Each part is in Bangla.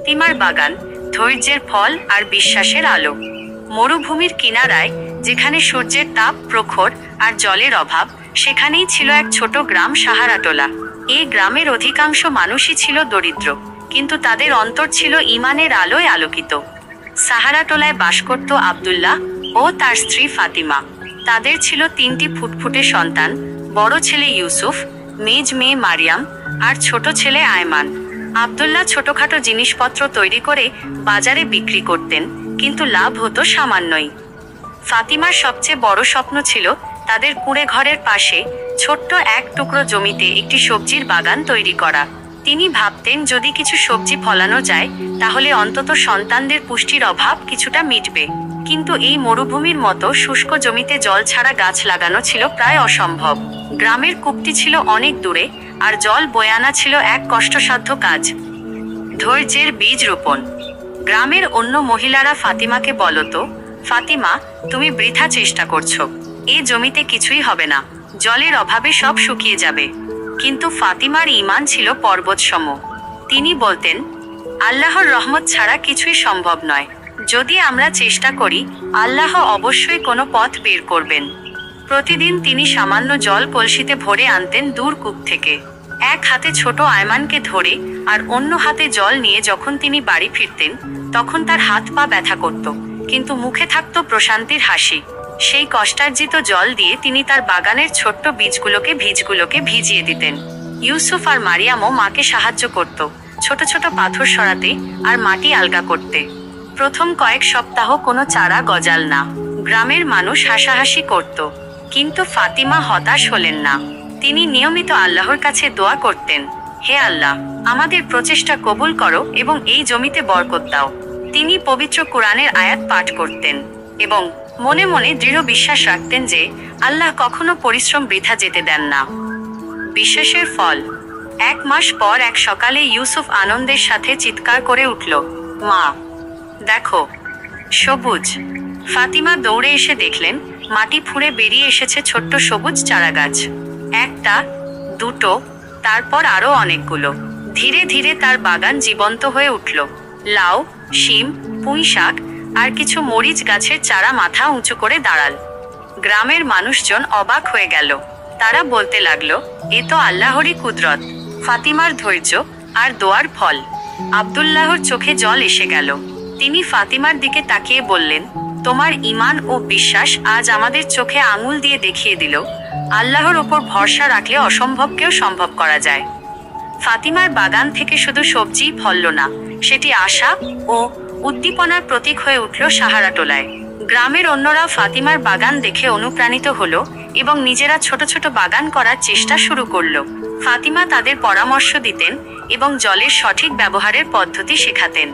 ফাতিমার বাগান, ধৈর্যের ফল আর বিশ্বাসের আলো। মরুভূমির কিনারায়, যেখানে সূর্যের তাপ প্রখর আর জলের অভাব, সেখানেই ছিল এক ছোট গ্রাম সাহারাটোলা। এই গ্রামের অধিকাংশ মানুষই ছিল দরিদ্র, কিন্তু তাদের অন্তর ছিল ঈমানের আলোয় আলোকিত। সাহারাটোলায় বাস করত আব্দুল্লাহ ও তার স্ত্রী ফাতিমা। তাদের ছিল 3টি ফুটফুটে সন্তান, বড় ছেলে ইউসুফ, মেজ মেয়ে মারিয়াম আর ছোট ছেলে আয়মান। আব্দুল্লাহ ছোটখাটো জিনিসপত্র তৈরি করে বাজারে বিক্রি করতেন, কিন্তু লাভ হতো সামান্যই। ফাতিমার সবচেয়ে বড় স্বপ্ন ছিল তাদের কুঁড়ে ঘরের পাশে ছোট্ট এক টুকরো জমিতে একটি সবজির বাগান তৈরি করা। তিনি ভাবতেন, যদি কিছু সবজি ফলানো যায় তাহলে অন্তত সন্তানদের পুষ্টির অভাব কিছুটা মিটবে। কিন্তু এই মরুভূমির মতো শুষ্ক জমিতে জল ছাড়া গাছ লাগানো ছিল প্রায় অসম্ভব। গ্রামের কূপটি ছিল অনেক দূরে, আর জল বয়ে আনা ছিল এক কষ্টসাধ্য কাজ। ধৈর্যের বীজ রোপণ। গ্রামের অন্য মহিলারা ফাতিমাকে বলতো, ফাতিমা, তুমি বৃথা চেষ্টা করছো, এই জমিতে কিছুই হবে না, জলের অভাবে সব শুকিয়ে যাবে। কিন্তু ফাতিমার ঈমান ছিল পর্বতসম। তিনি বলতেন, আল্লাহর রহমত ছাড়া কিছুই সম্ভব নয়। যদি আমরা চেষ্টা করি, আল্লাহ অবশ্যই কোনো পথ বের করবেন। প্রতিদিন তিনি সামান্য জল কলসিতে ভরে আনতেন দূর কূপ থেকে। এক হাতে ছোট আয়মানকে ধরে আর অন্য হাতে জল নিয়ে যখন তিনি বাড়ি ফিরতেন, তখন তার হাত পা ব্যথা করত, কিন্তু মুখে থাকত প্রশান্তির হাসি। সেই কষ্টার্জিত জল দিয়ে তিনি তার বাগানের ছোট্ট বীজগুলোকে ভিজিয়ে দিতেন। ইউসুফ আর মারিয়ামও মাকে সাহায্য করত, ছোট ছোট পাথর সরাতে আর মাটি আলগা করতে। প্রথম কয়েক সপ্তাহ কোনো চারা গজাল না। গ্রামের মানুষ হাসাহাসি করত, কিন্তু ফাতিমা হতাশ হলেন না। তিনি নিয়মিত আল্লাহর কাছে দোয়া করতেন, হে আল্লাহ, আমাদের প্রচেষ্টা কবুল করো এবং এই জমিতে বরকত দাও। তিনি পবিত্র কোরআনের আয়াত পাঠ করতেন এবং মনে মনে দৃঢ় বিশ্বাস রাখতেন যে আল্লাহ কখনো পরিশ্রম বৃথা যেতে দেন না। বিশ্বাসের ফল। 1 মাস পর এক সকালে ইউসুফ আনন্দের সাথে চিৎকার করে উঠল, মা, দেখো, সবুজ। ফাতিমা দৌড়ে এসে দেখলেন মাটি ফুঁড়ে বেরিয়ে এসেছে ছোট্ট সবুজ চারাগাছ। 1টা, 2টো, তারপর আরো অনেকগুলো। ধীরে ধীরে তার বাগান জীবন্ত হয়ে উঠল। লাউ, শিম, পুঁই শাক আর কিছু মরিচ গাছের চারা মাথা উঁচু করে দাঁড়াল। গ্রামের মানুষজন অবাক হয়ে গেল। তারা বলতে লাগলো, এ তো আল্লাহরই কুদরত, ফাতিমার ধৈর্য আর দোয়ার ফল। আব্দুল্লাহর চোখে জল এসে গেল। তিনি ফাতিমার দিকে তাকিয়ে বললেন, তোমার ঈমান ও বিশ্বাস আজ আমাদের চোখে আঙুল দিয়ে দেখিয়ে দিল, আল্লাহর ওপর ভরসা রাখলে অসম্ভবকেও সম্ভব করা যায়। ফাতিমার বাগান থেকে শুধু সবজিই ফলল না, সেটি আশা ও উদ্দীপনার প্রতীক হয়ে উঠল সাহারাটোলায়। গ্রামের অন্যরা ফাতিমার বাগান দেখে অনুপ্রাণিত হলো এবং নিজেরা ছোট ছোট বাগান করার চেষ্টা শুরু করলো। ফাতিমা তাদের পরামর্শ দিতেন এবং জলের সঠিক ব্যবহারের পদ্ধতি শেখাতেন।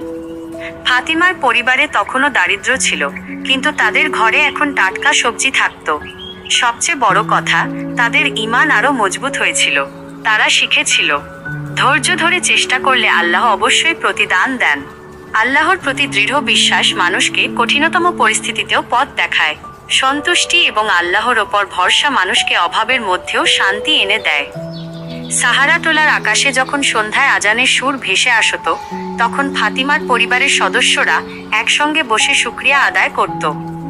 ফাতিমার পরিবারে তখনও দারিদ্র্য ছিল, কিন্তু তাদের ঘরে এখন টাটকা সবজি থাকত। সবচেয়ে বড় কথা, তাদের ঈমান আরো মজবুত হয়েছিল। তারা শিখেছিল, ধৈর্য ধরে চেষ্টা করলে আল্লাহ অবশ্যই প্রতিদান দেন। আল্লাহর প্রতি দৃঢ় বিশ্বাস মানুষকে কঠিনতম পরিস্থিতিতেও পথ দেখায়। সন্তুষ্টি এবং আল্লাহর ওপর ভরসা মানুষকে অভাবের মধ্যেও শান্তি এনে দেয়। সাহারাটোলার আকাশে যখন সন্ধ্যায় আজানের সুর ভেসে আসত, তখন ফাতিমার পরিবারের সদস্যরা একসঙ্গে বসে শুকরিয়া আদায় করত।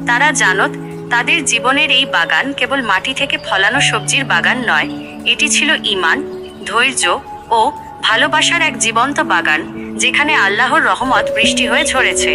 তারা জানত, তাদের জীবনের এই বাগান কেবল মাটি থেকে ফলানো সবজির বাগান নয়, এটি ছিল ঈমান, ধৈর্য ও ভালোবাসার এক জীবন্ত বাগান, যেখানে আল্লাহর রহমত বৃষ্টি হয়ে ঝরেছে।